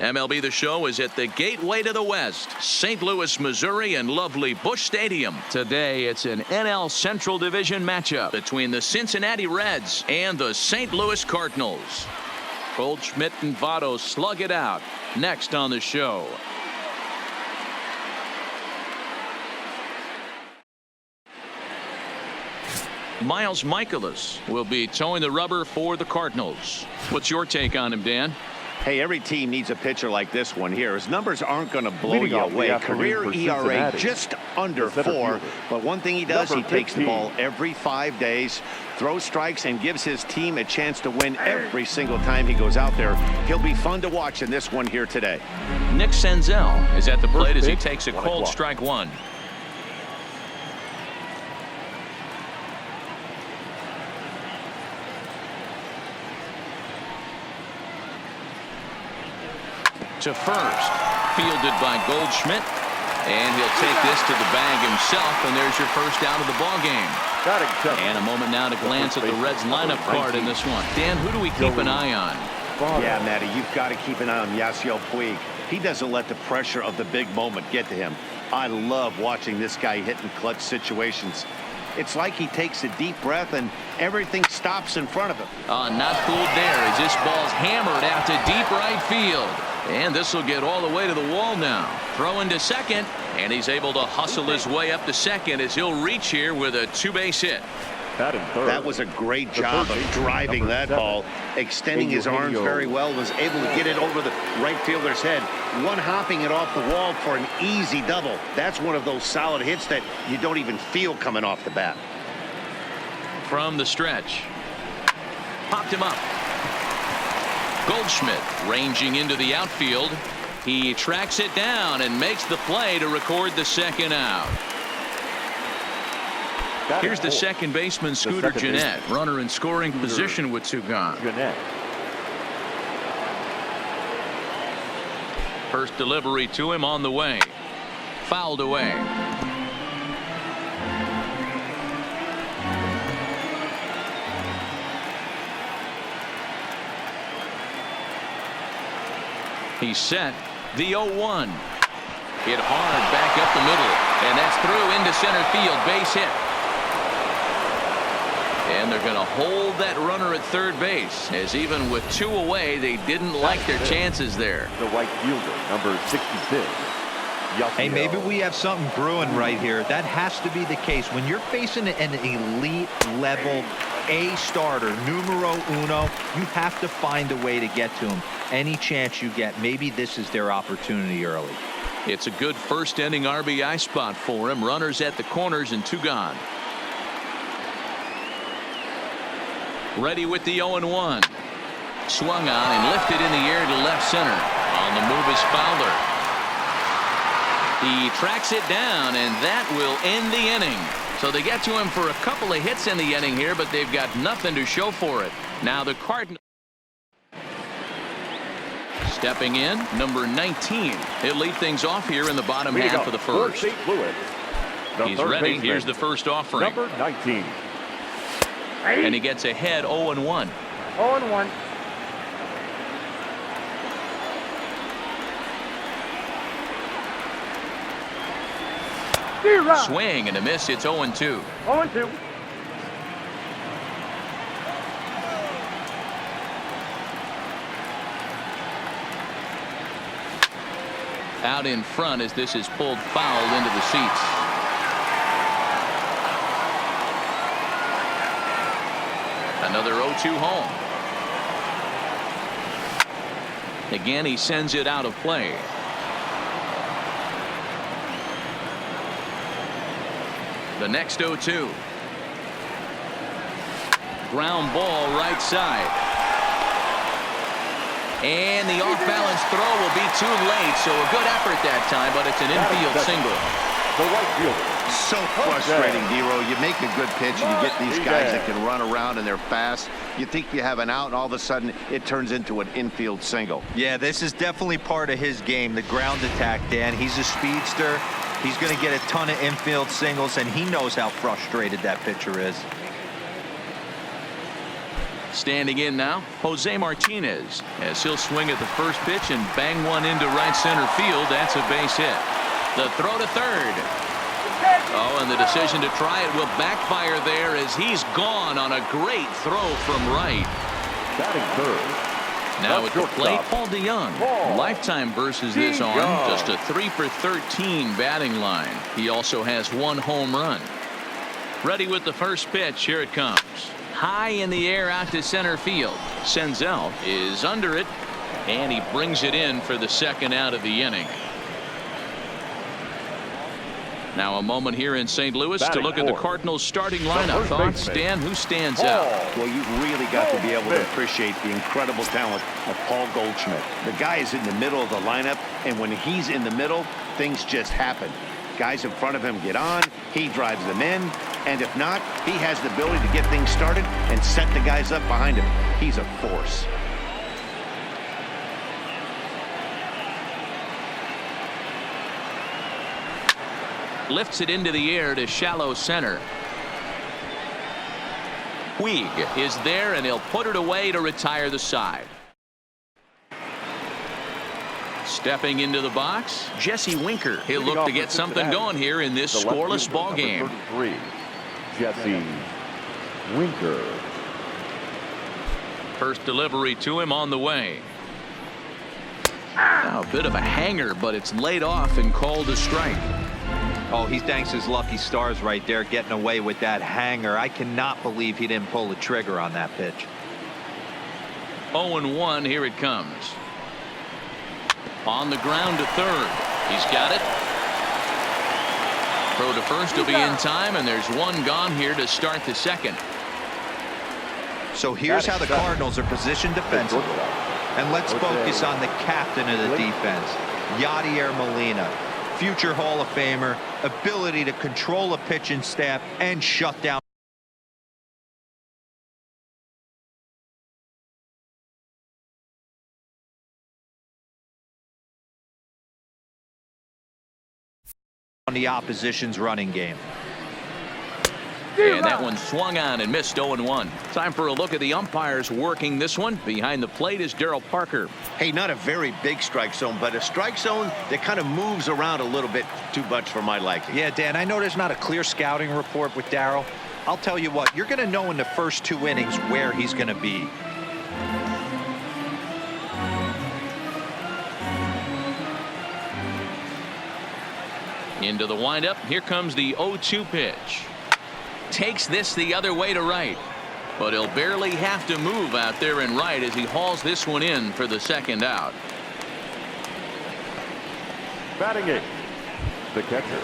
MLB The Show is at the gateway to the West, St. Louis, Missouri, and lovely Busch Stadium. Today, it's an NL Central Division matchup between the Cincinnati Reds and the St. Louis Cardinals. Goldschmidt and Votto slug it out next on the show. Miles Mikolas will be towing the rubber for the Cardinals. What's your take on him, Dan? Hey, every team needs a pitcher like this one here. His numbers aren't going to blow you away. Career ERA just under 4. But one thing he does, he takes the ball every 5 days, throws strikes, and gives his team a chance to win every single time he goes out there. He'll be fun to watch in this one here today. Nick Senzel is at the plate as he takes a cold strike one. To first, fielded by Goldschmidt, and he'll take this to the bag himself, and there's your first out of the ball game. And a moment now to glance at the Reds lineup card in this one. Dan, who do we keep an eye on? Yeah, Matty, you've got to keep an eye on Yasiel Puig. He doesn't let the pressure of the big moment get to him. I love watching this guy hit in clutch situations. It's like he takes a deep breath and everything stops in front of him. Not fooled there as this ball's hammered out to deep right field. And this will get all the way to the wall now. Throwing to second, and he's able to hustle his way up to second as he'll reach here with a 2-base hit. That was a great job of driving that ball, extending his arms very well, was able to get it over the right fielder's head, one-hopping it off the wall for an easy double. That's one of those solid hits that you don't even feel coming off the bat. From the stretch, popped him up. Goldschmidt ranging into the outfield. He tracks it down and makes the play to record the second out. Here's the second baseman, Scooter Gennett, runner in scoring position with 2 gone. First delivery to him on the way. Fouled away. He's set. The 0-1. Hit hard back up the middle, and that's through into center field. Base hit. And they're going to hold that runner at third base, as even with 2 away, they didn't like their chances there. The right fielder, number 66. Hey, maybe we have something brewing right here. That has to be the case. When you're facing an elite level A starter, numero uno, you have to find a way to get to him. Any chance you get, maybe this is their opportunity early. It's a good first inning RBI spot for him. Runners at the corners and 2 gone. Ready with the 0-1. Swung on and lifted in the air to left center. On the move is Fowler. He tracks it down, and that will end the inning. So they get to him for a couple of hits in the inning here, but they've got nothing to show for it. Now the Cardinals. Stepping in, number 19. He'll lead things off here in the bottom half of the first. St. Louis. He's ready. Here's the first offering. Number 19. And he gets ahead 0-1. 0-1. Swing and a miss. It's 0-2. 0-2. Out in front as this is pulled foul into the seats. Another 0-2 home. Again, he sends it out of play. The next 0-2. Ground ball right side. And the off-balance throw will be too late, so a good effort that time, but it's an infield single. The right fielder. So frustrating, Dero. You make a good pitch and you get these guys that can run around and they're fast. You think you have an out, and all of a sudden it turns into an infield single. Yeah, this is definitely part of his game, the ground attack, Dan. He's a speedster. He's going to get a ton of infield singles, and he knows how frustrated that pitcher is. Standing in now, Jose Martinez, as he'll swing at the first pitch and bang one into right center field. That's a base hit. The throw to third. Oh, and the decision to try it will backfire there as he's gone on a great throw from right. Batting third. Now at the plate, Paul DeYoung. Lifetime versus this arm, just a 3 for 13 batting line. He also has 1 home run. Ready with the first pitch. Here it comes. High in the air out to center field. Senzel is under it, and he brings it in for the second out of the inning. Now a moment here in St. Louis to look at the Cardinals starting lineup. Thoughts, Dan? Who stands out? Well, you've really got to be able to appreciate the incredible talent of Paul Goldschmidt. The guy is in the middle of the lineup, and when he's in the middle, things just happen. Guys in front of him get on, he drives them in, and if not, he has the ability to get things started and set the guys up behind him. He's a force. Lifts it into the air to shallow center. Puig is there, and he'll put it away to retire the side. Stepping into the box, Jesse Winker. He'll look to get something going here in this scoreless ball game. 33, Jesse Winker. First delivery to him on the way. Now a bit of a hanger, but it's laid off and called a strike. Oh, he thanks his lucky stars right there, getting away with that hanger. I cannot believe he didn't pull the trigger on that pitch. 0-1. Here it comes. On the ground to third. He's got it. Throw to first will be in time, and there's one gone here to start the second. So here's how the Cardinals are positioned defensively. And let's focus on the captain of the defense, Yadier Molina. Future Hall of Famer, ability to control a pitching staff and shut down on the opposition's running game. And that one swung on and missed. 0-1. Time for a look at the umpires working this one. Behind the plate is Darryl Parker. Hey, not a very big strike zone, but a strike zone that kind of moves around a little bit too much for my liking. Yeah, Dan, I know there's not a clear scouting report with Darryl. I'll tell you what, you're going to know in the first 2 innings where he's going to be. Into the windup. Here comes the 0-2 pitch. Takes this the other way to right, but he'll barely have to move out there in right as he hauls this one in for the second out. Batting 8, the catcher.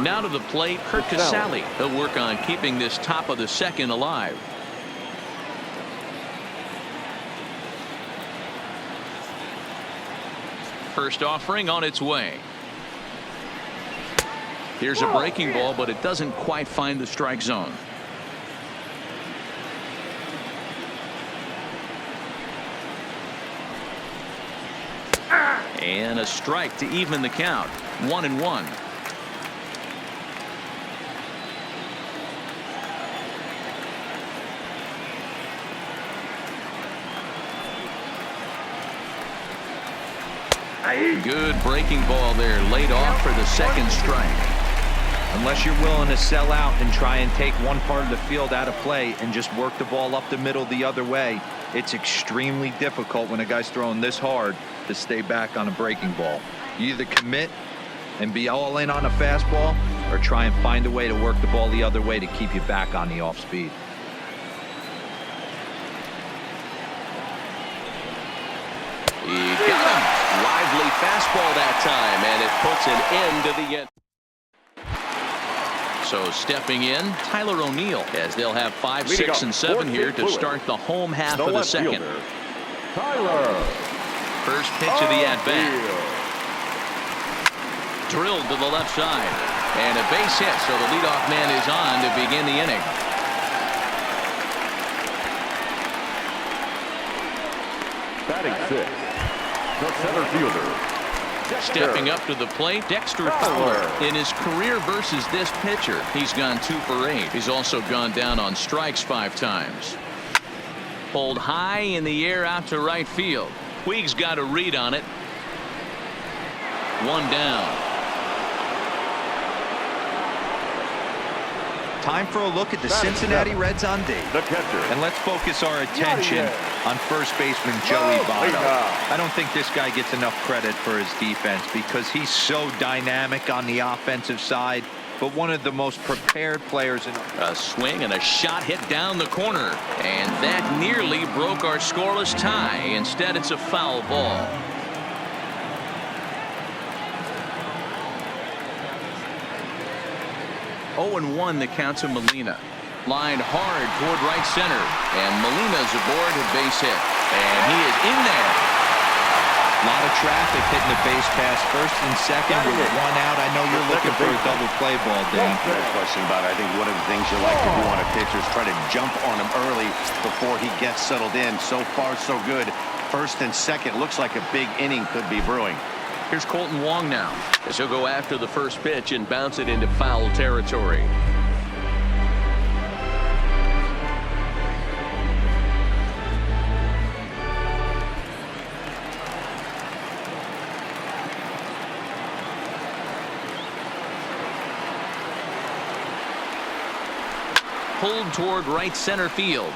Now to the plate, Kurt Casale. He'll work on keeping this top of the second alive. First offering on its way. Here's a breaking ball, but it doesn't quite find the strike zone. And a strike to even the count. 1-1. Good breaking ball there, laid off for the second strike. Unless you're willing to sell out and try and take one part of the field out of play and just work the ball up the middle the other way, it's extremely difficult when a guy's throwing this hard to stay back on a breaking ball. You either commit and be all in on a fastball or try and find a way to work the ball the other way to keep you back on the off speed. He got him. Lively fastball that time, and it puts an end to the end. So stepping in, Tyler O'Neill, as they'll have 5, 6, and 7 here to start the home half of the second. Tyler. First pitch of the at-bat. Drilled to the left side. And a base hit, so the leadoff man is on to begin the inning. Batting 6, the center fielder. Stepping up to the plate, Dexter Fowler. In his career versus this pitcher, he's gone 2 for 8. He's also gone down on strikes 5 times. Pulled high in the air out to right field. Puig's got a read on it. One down. Time for a look at the Cincinnati Reds on D. The catcher. And let's focus our attention on first baseman Joey Votto. I don't think this guy gets enough credit for his defense because he's so dynamic on the offensive side, but one of the most prepared players in. A swing and a shot hit down the corner, and that nearly broke our scoreless tie. Instead, it's a foul ball. Oh, and 1 the count to Molina. Lined hard toward right center, and Molina's aboard a base hit, and he is in there. A lot of traffic hitting the base pass first and second with 1 out. I know you're looking for a double play ball, Dan. No question about it. I think one of the things you like to do on a pitcher is try to jump on him early before he gets settled in. So far, so good. First and second looks like a big inning could be brewing. Here's Colton Wong now, as he'll go after the first pitch and bounce it into foul territory. Pulled toward right center field.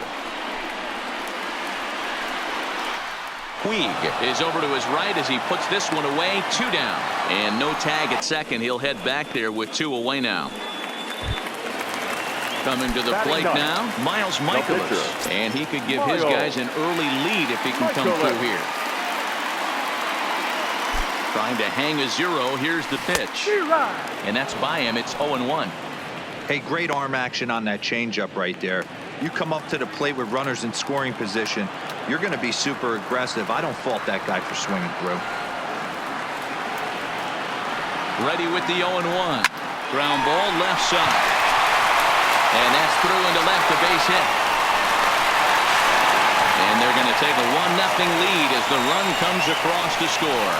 Puig is over to his right as he puts this one away. 2 down, and no tag at second. He'll head back there with 2 away now. Coming to the plate now, Miles Michaelis, and he could give his guys an early lead if he can come through here. Trying to hang a 0. Here's the pitch, and that's by him. It's 0-1. Hey, great arm action on that changeup right there. You come up to the plate with runners in scoring position, you're going to be super aggressive. I don't fault that guy for swinging through. Ready with the 0-1. Ground ball left side. And that's through into left, a base hit. And they're going to take a 1-0 lead as the run comes across to score.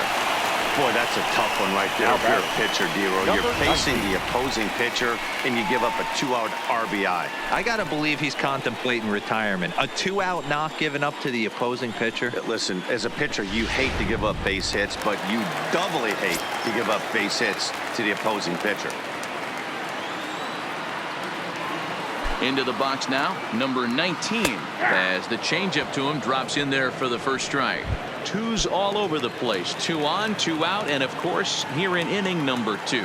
Boy, that's a tough one right there. If you're a pitcher, D-Roll, you're facing the opposing pitcher, and you give up a 2-out RBI. I got to believe he's contemplating retirement. A 2-out knock given up to the opposing pitcher. Listen, as a pitcher, you hate to give up base hits, but you doubly hate to give up base hits to the opposing pitcher. Into the box now, number 19, as the changeup to him drops in there for the first strike. 2's all over the place. 2 on, 2 out, and of course here in inning number 2.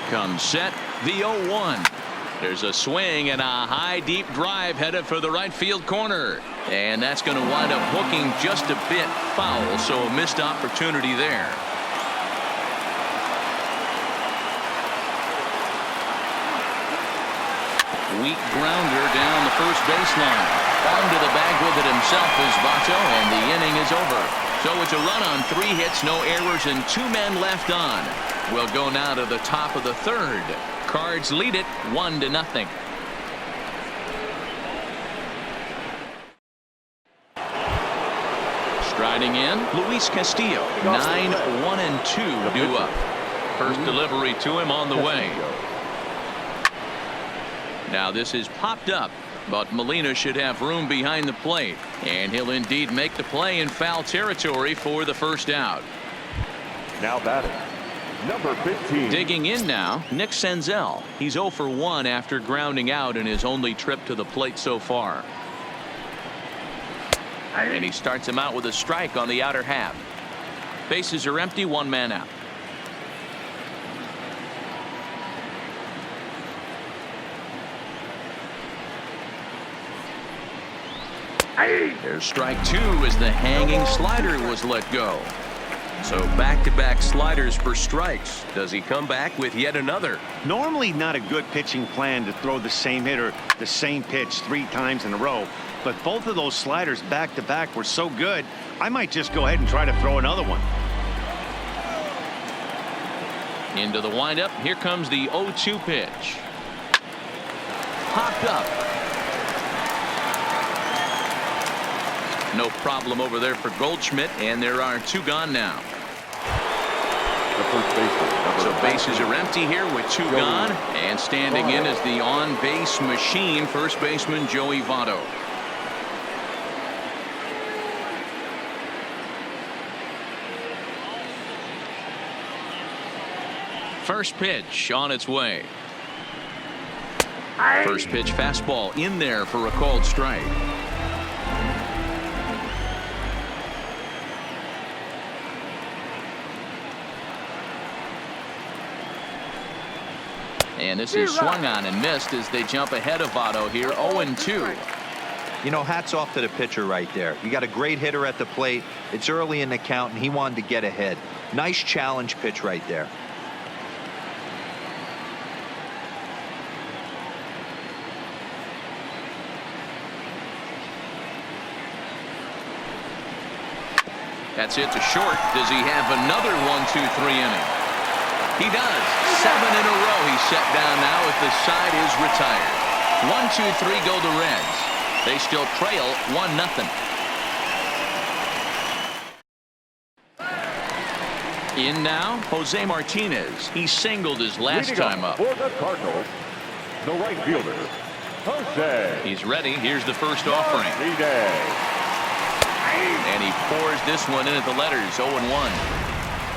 Comes set, the 0-1. There's a swing and a high deep drive headed for the right field corner, and that's going to wind up hooking just a bit foul, so a missed opportunity there. Weak grounder down the first baseline. Onto the bag with it himself is Votto, and the inning is over. So it's a run on 3 hits, no errors, and 2 men left on. We'll go now to the top of the 3rd. Cards lead it 1-0. Striding in, Luis Castillo. 9-1-2 due up. First delivery to him on the way. Now this is popped up, but Molina should have room behind the plate, and he'll indeed make the play in foul territory for the first out. Now batting, number 15. Digging in now, Nick Senzel. He's 0 for 1 after grounding out in his only trip to the plate so far. And he starts him out with a strike on the outer half. Bases are empty, 1 man out. There's strike 2 as the hanging slider was let go. So back-to-back sliders for strikes. Does he come back with yet another? Normally not a good pitching plan to throw the same hitter the same pitch 3 times in a row, but both of those sliders back-to-back were so good, I might just go ahead and try to throw another one. Into the windup. Here comes the 0-2 pitch. Popped up. No problem over there for Goldschmidt, and there are 2 gone now. The first baseman, number So bases are empty here with 2 gone. And standing in is the on-base machine, first baseman Joey Votto. First pitch on its way. First pitch fastball in there for a called strike. And this is swung on and missed as they jump ahead of Votto here, 0-2. You know, hats off to the pitcher right there. You got a great hitter at the plate. It's early in the count, and he wanted to get ahead. Nice challenge pitch right there. That's it to short. Does he have another 1-2-3 inning? He does. 7 in a row he's set down now as the side is retired. 1-2-3 go the Reds. They still trail 1-0. In now, Jose Martinez. He singled his last time up. For the Cardinals, the right fielder, Jose. He's ready. Here's the first offering. And he pours this one in at the letters, 0-1.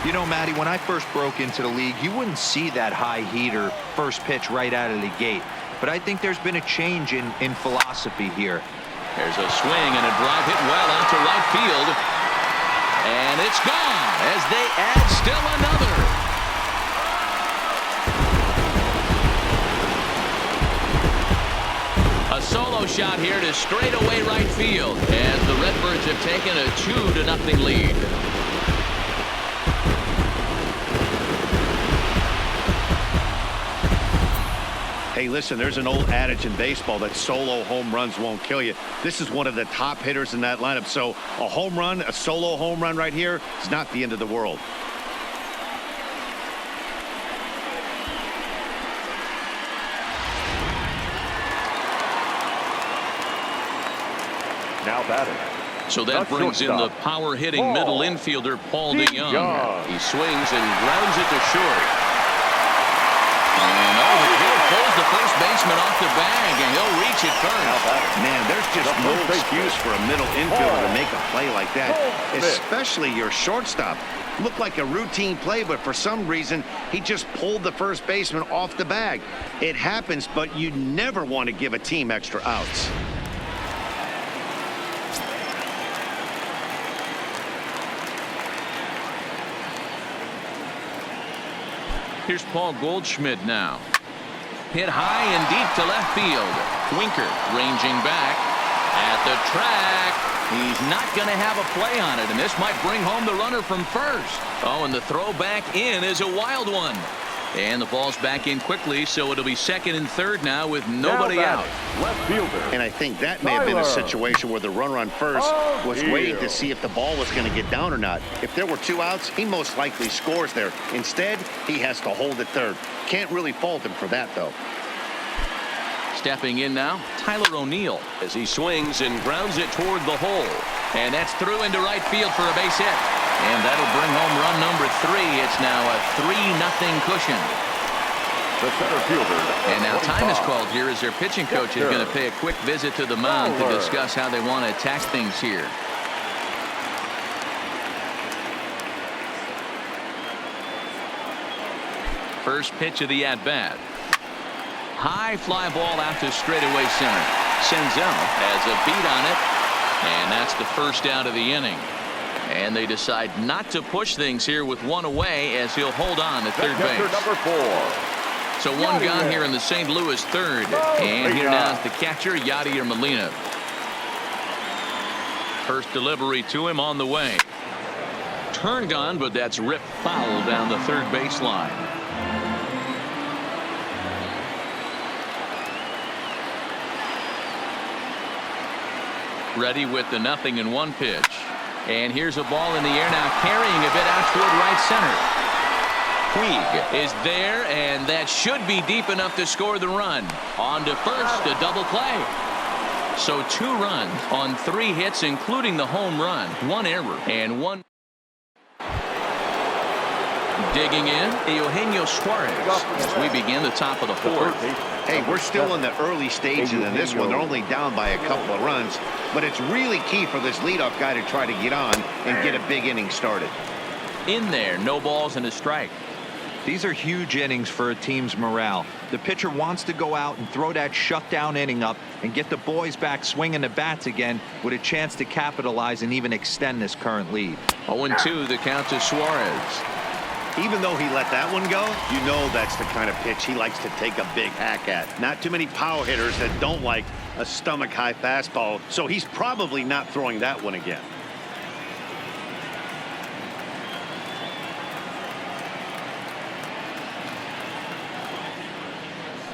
You know, Matty, when I first broke into the league, you wouldn't see that high heater first pitch right out of the gate. But I think there's been a change in philosophy here. There's a swing and a drive hit well out to right field. And it's gone as they add still another. A solo shot here to straightaway right field as the Redbirds have taken a 2-0 lead. Hey, listen, there's an old adage in baseball that solo home runs won't kill you. This is one of the top hitters in that lineup. So a home run, a solo home run right here is not the end of the world. Now batting. So that brings in the power-hitting middle infielder Paul DeYoung. He swings and grounds it to short. And pulls the first baseman off the bag, and he'll reach it first. Man, there's just no excuse for a middle infielder to make a play like that, especially your shortstop. Looked like a routine play, but for some reason, he just pulled the first baseman off the bag. It happens, but you never want to give a team extra outs. Here's Paul Goldschmidt now. Hit high and deep to left field. Winker ranging back at the track. He's not going to have a play on it, and this might bring home the runner from first. Oh, and the throw back in is a wild one. And the ball's back in quickly, so it'll be second and third now with nobody out. Left fielder. And I think that may have been a situation where the runner on first was waiting to see if the ball was going to get down or not. If there were 2 outs, he most likely scores there. Instead, he has to hold at third. Can't really fault him for that, though. Stepping in now, Tyler O'Neill as he swings and grounds it toward the hole. And that's through into right field for a base hit. And that'll bring home run number 3. It's now a 3-0 cushion. The center fielder. And now time is called here as their pitching coach is going to pay a quick visit to the mound to discuss how they want to attack things here. First pitch of the at-bat. High fly ball out to straightaway center. Senzel has a beat on it. And that's the first out of the inning. And they decide not to push things here with 1 away as he'll hold on at third base. Number 4. So 1 gone here in the St. Louis third. And here now is the catcher, Yadier Molina. First delivery to him on the way. Turned on, but that's ripped foul down the third baseline. Ready with the 0-1 pitch. And here's a ball in the air now, carrying a bit out toward right center. Puig is there, and that should be deep enough to score the run. On to first, a double play. So 2 runs on 3 hits, including the home run. 1 error and 1. Digging in, Eugenio Suarez as we begin the top of the fourth. Hey, we're still in the early stages in this one. They're only down by a couple of runs, but it's really key for this leadoff guy to try to get on and get a big inning started. In there, no balls and a strike. These are huge innings for a team's morale. The pitcher wants to go out and throw that shutdown inning up and get the boys back swinging the bats again with a chance to capitalize and even extend this current lead. 0-2 the count to Suarez. Even though he let that one go, you know that's the kind of pitch he likes to take a big hack at. Not too many power hitters that don't like a stomach-high fastball, so he's probably not throwing that one again.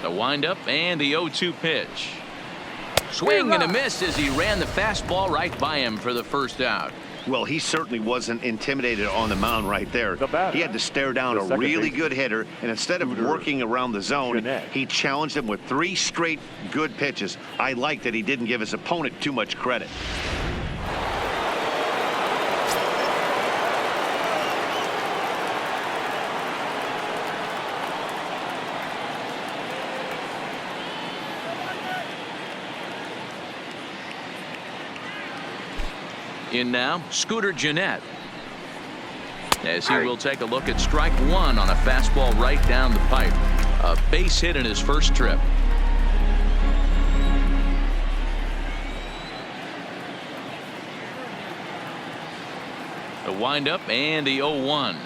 The windup and the 0-2 pitch. Swing and a miss as he ran the fastball right by him for the first out. Well, he certainly wasn't intimidated on the mound right there. He had to stare down a really good hitter, and instead of working around the zone, he challenged him with 3 straight good pitches. I like that he didn't give his opponent too much credit. In now, Scooter Gennett. As he will take a look at strike one on a fastball right down the pipe. A base hit in his first trip. The windup and the 0-1.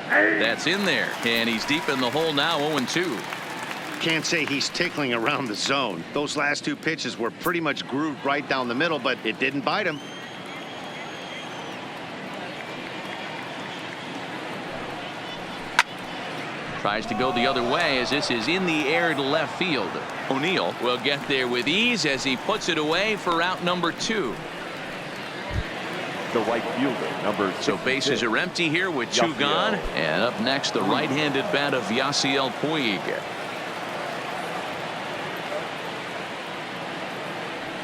That's in there, and he's deep in the hole now. 0-2. Can't say he's tickling around the zone. Those last 2 pitches were pretty much grooved right down the middle, but it didn't bite him. Tries to go the other way as this is in the air to left field. O'Neill will get there with ease as he puts it away for out number 2. The right fielder, number 6. So bases are empty here with 2 gone. And up next, the right-handed bat of Yasiel Puig.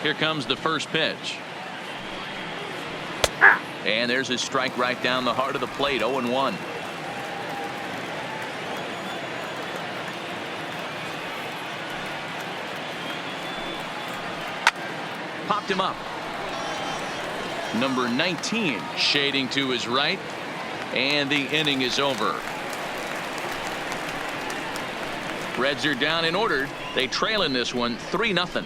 Here comes the first pitch. And there's a strike right down the heart of the plate. 0-1. Popped him up. Number 19 shading to his right. And the inning is over. Reds are down and ordered. They trail in this one 3-0.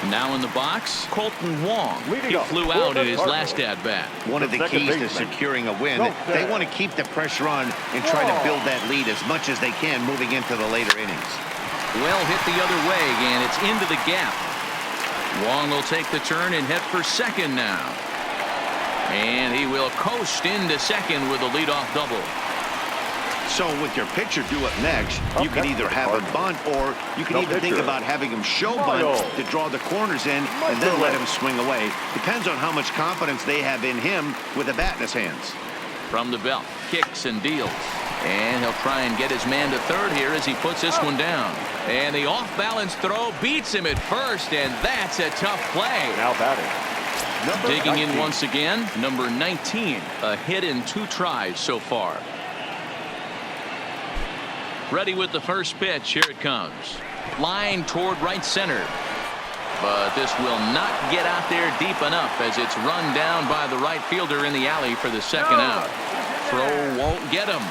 Now in the box, Colton Wong. He flew out in his last at-bat. One of the keys to securing a win, they want to keep the pressure on and try to build that lead as much as they can moving into the later innings. Well hit the other way, and it's into the gap. Wong will take the turn and head for second now. And he will coast into second with a leadoff double. So with your pitcher do it next, you can either have him bunt or you can even think about having him show bunt to draw the corners in and then let him swing away. Depends on how much confidence they have in him with a bat in his hands. From the belt, kicks and deals. And he'll try and get his man to third here as he puts this one down. And the off-balance throw beats him at first, and that's a tough play. Now batting. Digging in once again, number 19. A hit in 2 tries so far. Ready with the first pitch. Here it comes. Line toward right center. But this will not get out there deep enough as it's run down by the right fielder in the alley for the second out. Throw won't get him.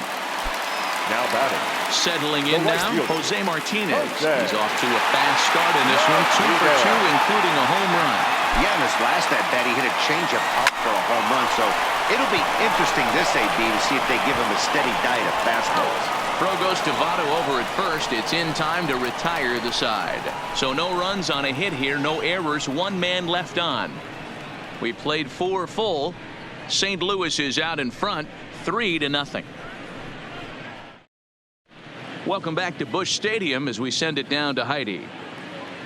Now batting. Settling in now, Jose Martinez. He's off to a fast start in this one. 2 for 2, including a home run. Yeah, in this last at-bat, he hit a changeup up for a home run. So it'll be interesting this AB to see if they give him a steady diet of fastballs. Throw goes to Votto over at first. It's in time to retire the side. So no runs on a hit here, no errors, 1 man left on. We played 4 full. St. Louis is out in front, 3-0. Welcome back to Busch Stadium as we send it down to Heidi.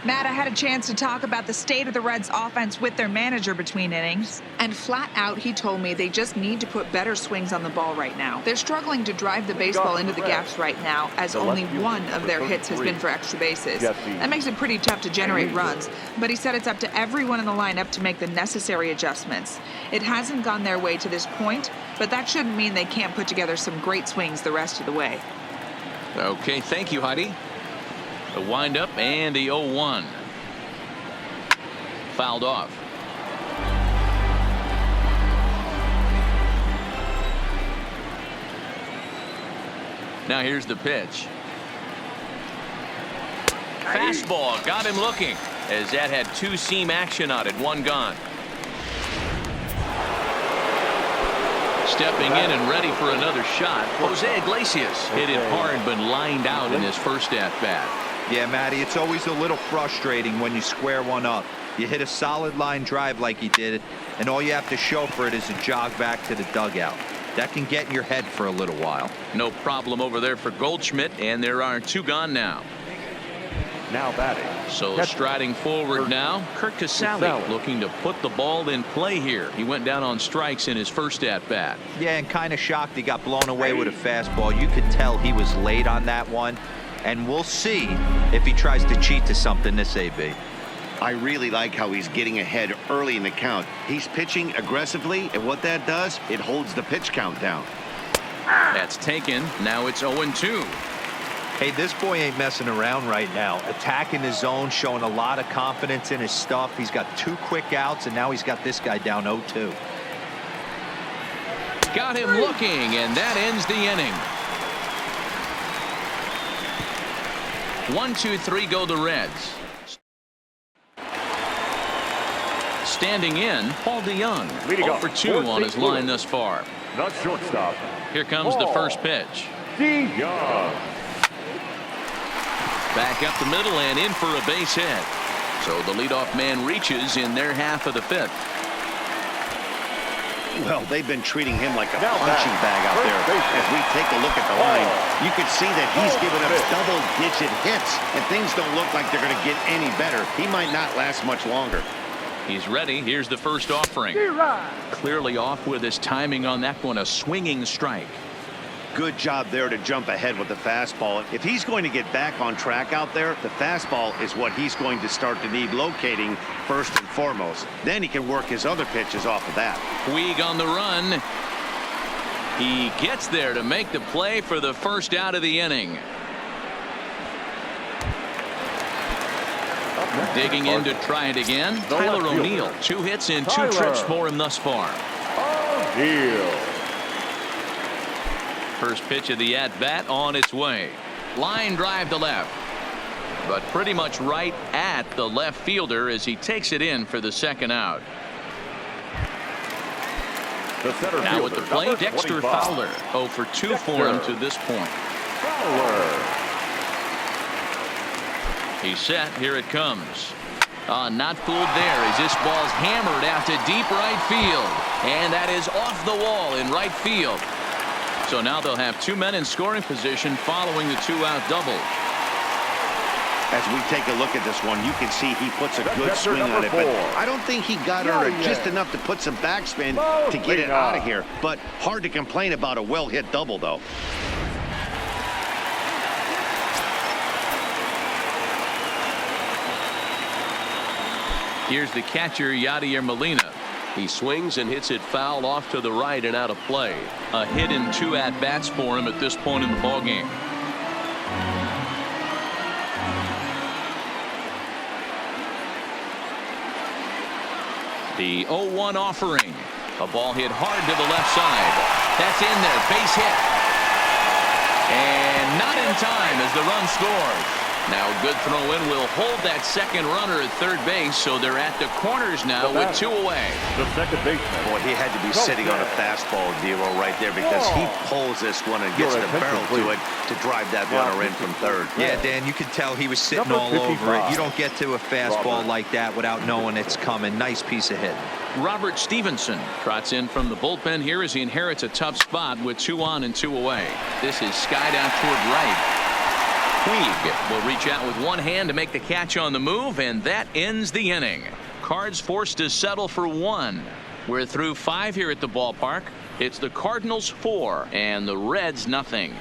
Matt, I had a chance to talk about the state of the Reds offense with their manager between innings. And flat out, he told me they just need to put better swings on the ball right now. They're struggling to drive the baseball into the gaps right now, as only one of their hits has been for extra bases. That makes it pretty tough to generate runs. But he said it's up to everyone in the lineup to make the necessary adjustments. It hasn't gone their way to this point, but that shouldn't mean they can't put together some great swings the rest of the way. Okay, thank you, Heidi. The windup and the 0-1. Fouled off. Now here's the pitch. Fastball got him looking, as that had two-seam action on it. One gone. Stepping in and ready for another shot, Jose Iglesias hit it hard but lined out in his first at-bat. Yeah, Matty, it's always a little frustrating when you square one up. You hit a solid line drive like he did, and all you have to show for it is a jog back to the dugout. That can get in your head for a little while. No problem over there for Goldschmidt, and there are two gone now. Now batting. So striding forward now, Kurt Casale looking to put the ball in play here. He went down on strikes in his first at-bat. Yeah, and kind of shocked he got blown away with a fastball. You could tell he was late on that one, and we'll see if he tries to cheat to something this AB. I really like how he's getting ahead early in the count. He's pitching aggressively, and what that does, it holds the pitch count down. That's taken. Now it's 0-2. Hey, this boy ain't messing around right now. Attacking the zone, showing a lot of confidence in his stuff. He's got 2 quick outs, and now he's got this guy down 0-2. Got him looking, and that ends the inning. 1-2-3 go the Reds. Standing in, Paul DeYoung. 0 for 2 on his line thus far. Not shortstop. Here comes the first pitch. DeYoung. Back up the middle and in for a base hit. So the leadoff man reaches in their half of the 5th. Well, they've been treating him like a punching bag out there. As we take a look at the line, you can see that he's given up double-digit hits, and things don't look like they're going to get any better. He might not last much longer. He's ready. Here's the first offering. Clearly off with his timing on that one. A swinging strike. Good job there to jump ahead with the fastball. If he's going to get back on track out there, the fastball is what he's going to start to need locating first and foremost. Then he can work his other pitches off of that. Puig on the run. He gets there to make the play for the first out of the inning. Digging in to try it again. Tyler O'Neill. 2 hits and 2 trips for him thus far. O'Neill. First pitch of the at-bat on its way. Line drive to left. But pretty much right at the left fielder as he takes it in for the second out. Now at the plate, Dexter Fowler. 0 for 2 for him to this point. Fowler. He's set. Here it comes. Not fooled there as this ball's hammered out to deep right field. And that is off the wall in right field. So now they'll have 2 men in scoring position following the 2-out double. As we take a look at this one, you can see he puts a good swing on it, but I don't think he got under it just enough to put some backspin to get it out of here. But hard to complain about a well-hit double, though. Here's the catcher, Yadier Molina. He swings and hits it foul off to the right and out of play. A hit in 2 at-bats for him at this point in the ballgame. The 0-1 offering. A ball hit hard to the left side. That's in there. Base hit. And not in time as the run scores. Now a good throw in will hold that second runner at third base, so they're at the corners now with 2 away. The second baseman. Boy, he had to be sitting on a fastball, D'Lo, right there, because he pulls this one and gets the barrel to it to drive that runner in from third. Yeah, Dan, you could tell he was sitting all over it. You don't get to a fastball like that without knowing it's coming. Nice piece of hit. Robert Stevenson trots in from the bullpen here as he inherits a tough spot with 2 on and 2 away. This is skied out toward right. Puig will reach out with one hand to make the catch on the move, and that ends the inning. Cards forced to settle for 1. We're through 5 here at the ballpark. It's the Cardinals 4 and the Reds nothing.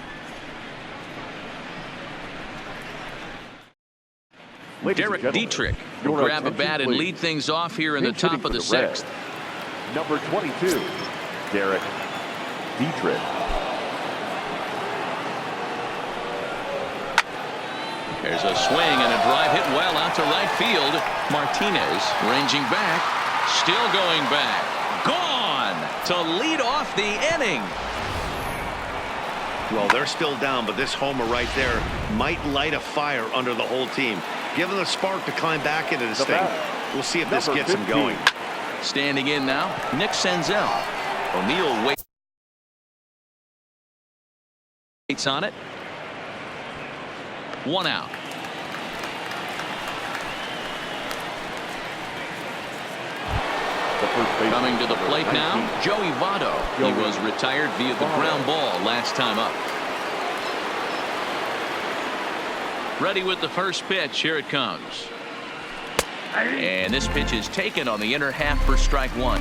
Derek Dietrich will grab a bat and lead things off here in the top of the 6th. Number 22, Derek Dietrich. There's a swing and a drive hit well out to right field. Martinez ranging back, still going back, gone to lead off the inning. Well, they're still down, but this homer right there might light a fire under the whole team. Give them a spark to climb back into this thing. We'll see if this gets them going. Standing in now, Nick Senzel. O'Neill waits on it. 1 out. Coming to the plate now, Joey Votto. He was retired via the ground ball last time up. Ready with the first pitch. Here it comes. And this pitch is taken on the inner half for strike 1.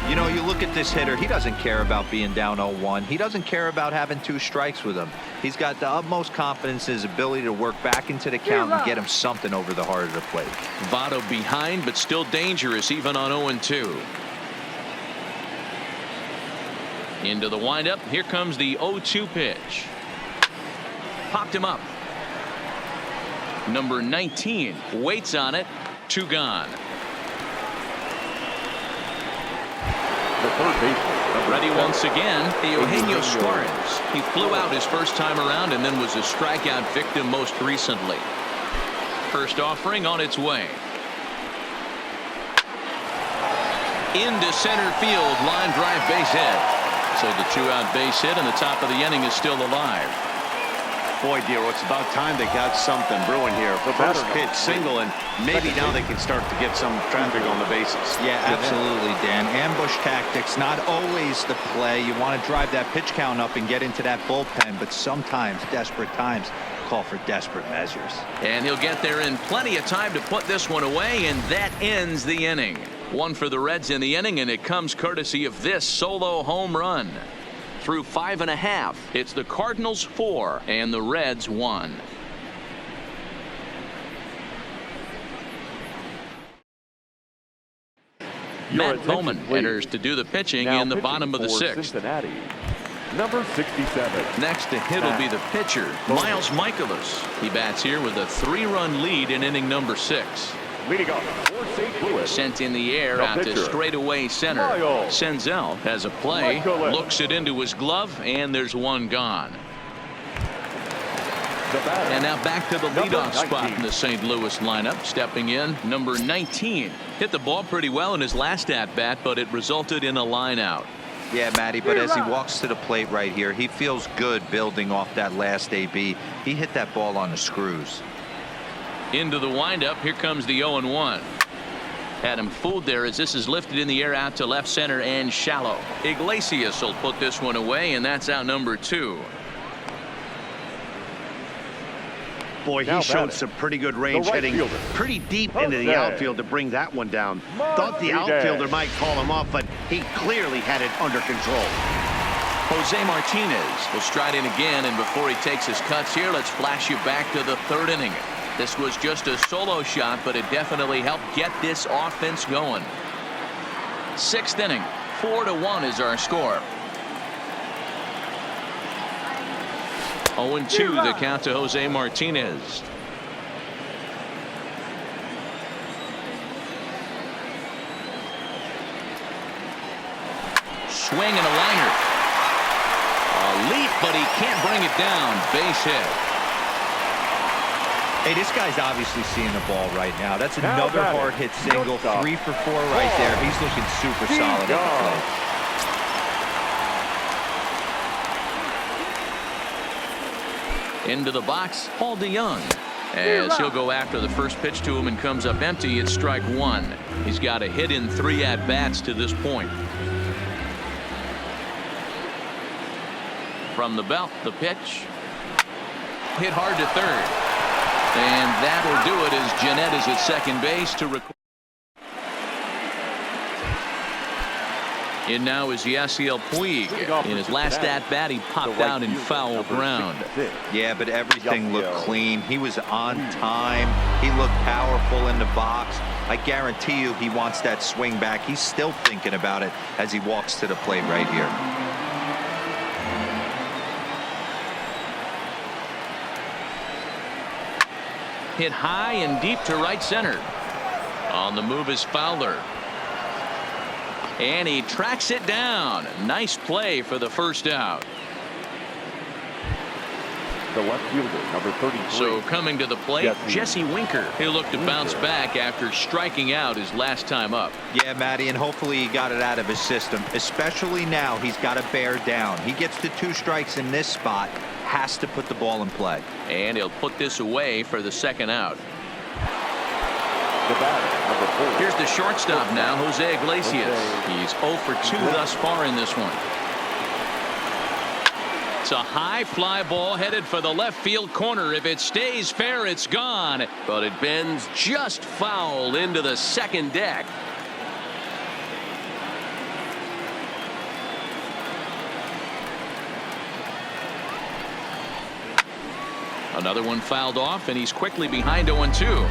You know, you look at this hitter, he doesn't care about being down 0-1. He doesn't care about having 2 strikes with him. He's got the utmost confidence in his ability to work back into the count and get him something over the heart of the plate. Votto behind, but still dangerous even on 0-2. Into the windup. Here comes the 0-2 pitch. Popped him up. Number 19 waits on it. 2 gone. Ready once again, Eugenio Suarez. He flew out his first time around and then was a strikeout victim most recently. First offering on its way. Into center field, line drive, base hit. So the 2-out base hit and the top of the inning is still alive. Boy, Dero, it's about time they got something brewing here. First pitch single, and maybe now they can start to get some traffic on the bases. Yeah, absolutely, Dan. Ambush tactics, not always the play. You want to drive that pitch count up and get into that bullpen, but sometimes desperate times call for desperate measures. And he'll get there in plenty of time to put this one away, and that ends the inning. 1 for the Reds in the inning, and it comes courtesy of this solo home run. Through 5 1/2, it's the Cardinals 4 and the Reds 1. Matt Bowman enters to do the pitching in the bottom of the 6th. Cincinnati, number 67. Next to hit will be the pitcher, Miles Michaelis. He bats here with a 3-run lead in inning number 6. Leading off for St. Louis. Sent in the air out to straightaway center. Senzel has a play, looks it into his glove, and there's 1 gone. And now back to the leadoff spot in the St. Louis lineup. Stepping in, number 19. Hit the ball pretty well in his last at-bat, but it resulted in a line out. Yeah, Matty, but as he walks to the plate right here, he feels good building off that last AB. He hit that ball on the screws. Into the windup. Here comes the 0-1. Had him fooled there as this is lifted in the air out to left center and shallow. Iglesias will put this one away, and that's out number 2. Boy, he showed some pretty good range, hitting pretty deep into the outfield to bring that one down. Thought the outfielder might call him off, but he clearly had it under control. Jose Martinez will stride in again, and before he takes his cuts here, let's flash you back to the 3rd inning. This was just a solo shot, but it definitely helped get this offense going. 6th inning, 4-1 is our score. 0-2 the count to Jose Martinez. Swing and a liner. A leap, but he can't bring it down. Base hit. Hey, this guy's obviously seeing the ball right now. That's another hard hit single. 3 for 4 right there. He's looking super solid at the plate. Into the box, Paul DeYoung. As he'll go after the first pitch to him and comes up empty, it's strike 1. He's got a hit in 3 at-bats to this point. From the belt, the pitch. hit hard to third. And that'll do it as Jeanette is at second base to record. And now is Yasiel Puig. In his last at-bat, he popped out in foul ground. Yeah, but everything looked clean. He was on time. He looked powerful in the box. I guarantee you he wants that swing back. He's still thinking about it as he walks to the plate right here. Hit high and deep to right center. On the move is Fowler. And he tracks it down. Nice play for the first out. The left fielder, number 33. So coming to the plate, Jesse Winker. He'll look to bounce back after striking out his last time up. Yeah, Matty, and hopefully he got it out of his system. Especially now, he's got to bear down. He gets the 2 strikes in this spot. Has to put the ball in play. And he'll put this away for the second out. The batter, number 4. Here's the shortstop now, Jose Iglesias. He's 0 for 2 thus far in this one. It's a high fly ball headed for the left field corner. If it stays fair, it's gone. But it bends just foul into the second deck. Another one fouled off, and he's quickly behind 0-2.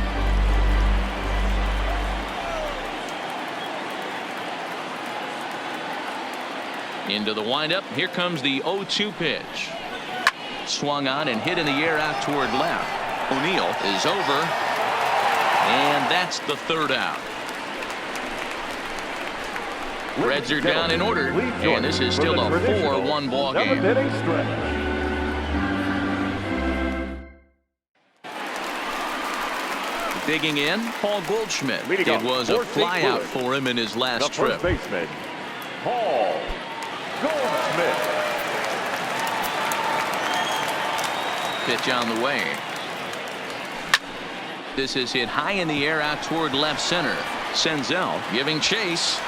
Into the windup. Here comes the 0-2 pitch. Swung on and hit in the air out toward left. O'Neill is over. And that's the third out. Reds are down in order. And this is still a 4-1 ball game. Digging in, Paul Goldschmidt. It was a flyout for him in his last trip. First baseman, Paul Goldschmidt. Pitch on the way. This is hit high in the air out toward left center. Senzel giving chase.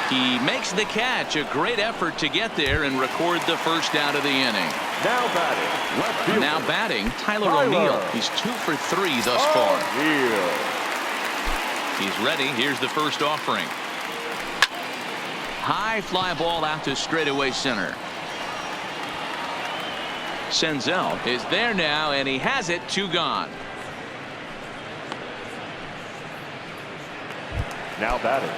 He makes the catch. A great effort to get there and record the first out of the inning. Now batting, left fielder. Now batting, Tyler O'Neill. He's 2 for 3 thus far. He's ready. Here's the first offering. High fly ball out to straightaway center. Senzel is there now, and he has it. 2 gone. Now batting.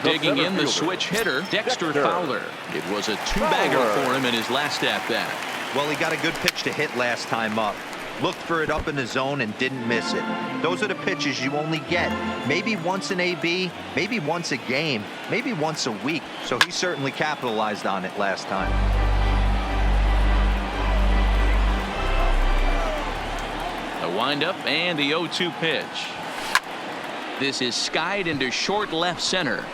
Digging in the switch hitter, Dexter Fowler. It was a 2-bagger for him in his last at-bat. Well, he got a good pitch to hit last time up. Looked for it up in the zone and didn't miss it. Those are the pitches you only get maybe once in AB, maybe once a game, maybe once a week. So he certainly capitalized on it last time. The windup and the 0-2 pitch. This is skied into short left center.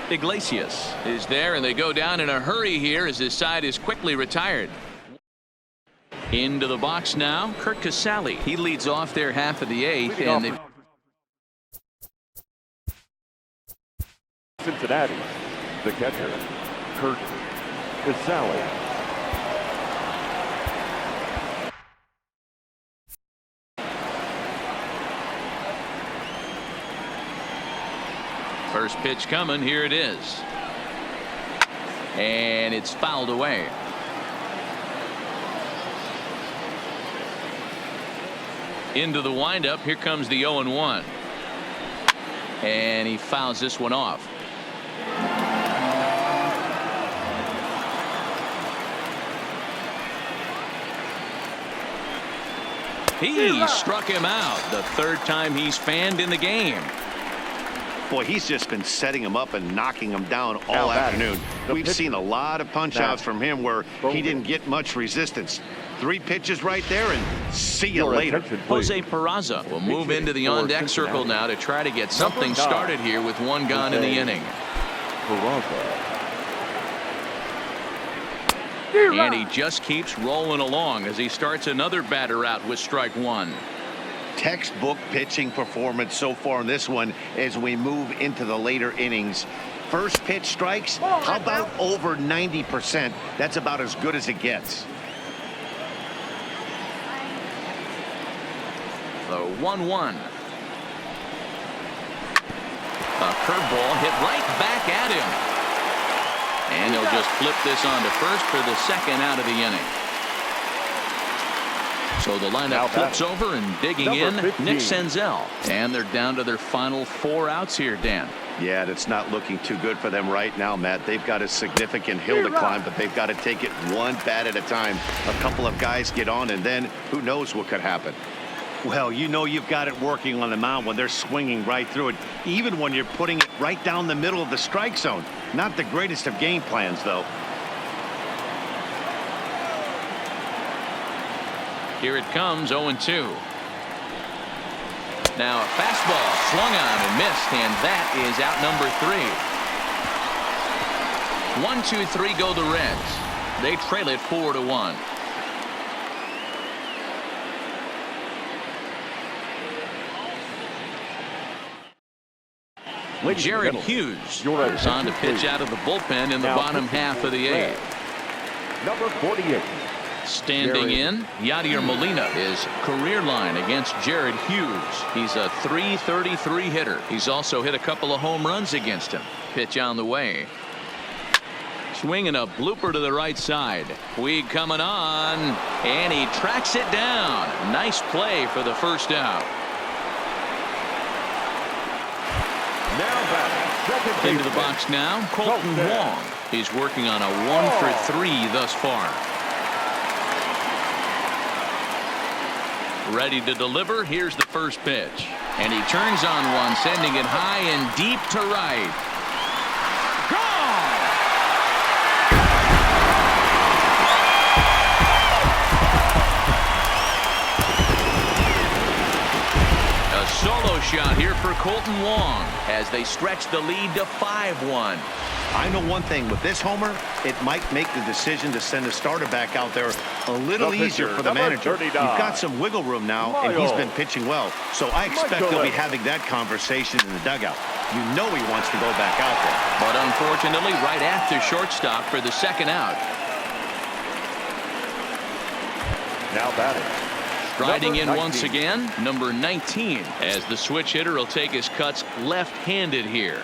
Iglesias is there, and they go down in a hurry here as his side is quickly retired. Into the box now, Kurt Casale. He leads off their half of the 8th, and they... Cincinnati, the catcher, Kurt Casale. First pitch coming. Here it is. And it's fouled away. Into the windup. Here comes the 0-1. And he fouls this one off. He struck him out. The 3rd time he's fanned in the game. Boy, he's just been setting him up and knocking him down all afternoon. We've seen a lot of punch outs from him where he didn't get much resistance. 3 pitches right there, and see you later. Jose Peraza will move into the on-deck circle now to try to get something started here with 1 gone in the inning. And he just keeps rolling along as he starts another batter out with strike 1. Textbook pitching performance so far in this one as we move into the later innings. First pitch strikes, how about over 90%? That's about as good as it gets. The 1-1. A curveball hit right back at him. And he'll just flip this on to first for the second out of the inning. So the lineup flips over and digging in, Nick Senzel. And they're down to their final 4 outs here, Dan. Yeah, that's not looking too good for them right now, Matt. They've got a significant hill to climb, but they've got to take it one bat at a time. A couple of guys get on, and then who knows what could happen. Well, you know you've got it working on the mound when they're swinging right through it, even when you're putting it right down the middle of the strike zone. Not the greatest of game plans, though. Here it comes, 0-2. Now a fastball swung on and missed, and that is out number 3. 1-2-3 go the Reds. They trail it 4-1. Jared Hughes is on to pitch out of the bullpen in the bottom half of the 8th. Number 48. Standing in, Yadier Molina is career line against Jared Hughes. He's a .333 hitter. He's also hit a couple of home runs against him. Pitch on the way. Swinging a blooper to the right side. Puig coming on, and he tracks it down. Nice play for the first out. Into the box now, Colton Wong. He's working on a 1-for-3 thus far. Ready to deliver. Here's the first pitch. And he turns on one, sending it high and deep to right. Gone! A solo shot here for Colton Wong as they stretch the lead to 5-1. I know one thing with this homer, it might make the decision to send a starter back out there a little easier for the manager. You've got some wiggle room now, and he's been pitching well, so I expect they'll be having that conversation in the dugout. You know he wants to go back out there. But unfortunately, right after shortstop for the second out. Now batting. Striding in once again, number 19, as the switch hitter will take his cuts left-handed here.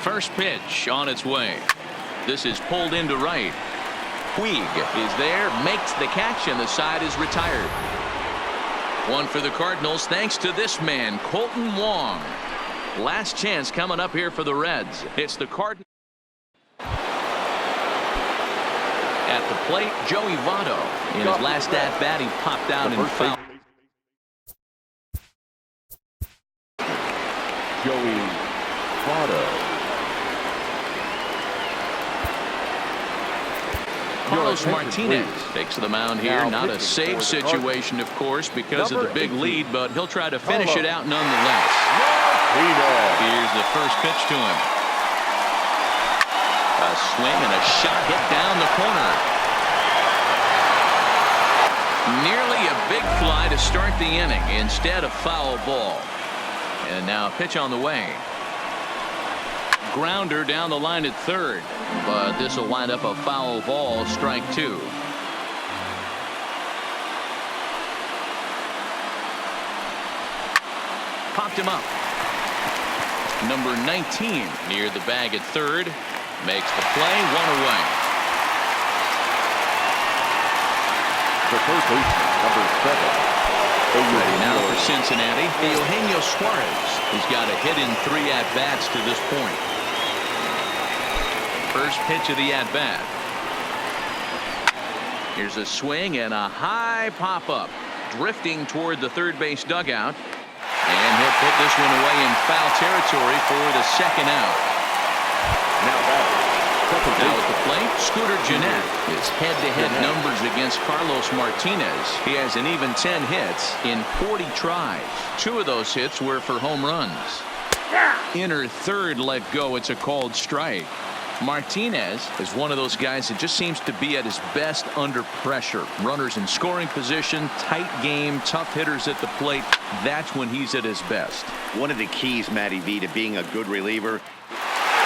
First pitch on its way. This is pulled into right. Puig is there, makes the catch, and the side is retired. One for the Cardinals thanks to this man, Colton Wong. Last chance coming up here for the Reds. It's the Cardinals. At the plate, Joey Votto. In his last at-bat, he popped out and fouled. Joey Votto. Carlos Martinez takes the mound here. Not a save situation, of course, because of the big lead, but he'll try to finish it out nonetheless. Here's the first pitch to him. A swing and a shot hit down the corner. Nearly a big fly to start the inning. Instead, a foul ball. And now a pitch on the way. Grounder down the line at third, but this will wind up a foul ball, strike 2. Popped him up. Number 19 near the bag at third, makes the play, 1 away. The first baseman, number 7. Ready now for Cincinnati, Eugenio Suarez. He's got a hit in 3 at-bats to this point. First pitch of the at-bat. Here's a swing and a high pop-up, drifting toward the third base dugout. And he'll put this one away in foul territory for the second out. Now at the plate, Scooter Gennett. His head-to-head numbers against Carlos Martinez. He has an even 10 hits in 40 tries. 2 of those hits were for home runs. Inner third let go. It's a called strike. Martinez is one of those guys that just seems to be at his best under pressure. Runners in scoring position, tight game, tough hitters at the plate. That's when he's at his best. One of the keys, Matty V, to being a good reliever.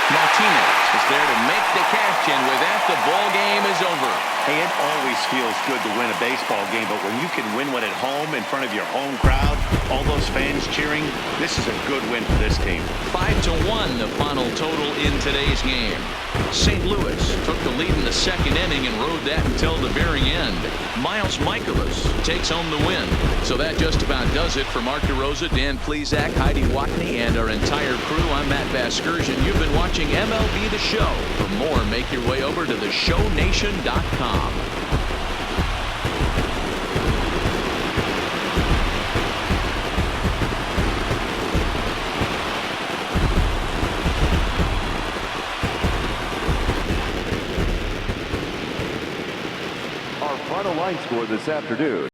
Martinez is there to make the catch, and with that, the ball game is over. Hey, it always feels good to win a baseball game, but when you can win one at home in front of your home crowd, all those fans cheering, this is a good win for this team. 5-1 the final total in today's game. St. Louis took the lead in the second inning and rode that until the very end. Miles Michaelis takes home the win. So that just about does it for Mark DeRosa, Dan Plesac, Heidi Watney, and our entire crew. I'm Matt Vasgersian. You've been watching MLB The Show. For more, make your way over to theshownation.com. Our final line score this afternoon.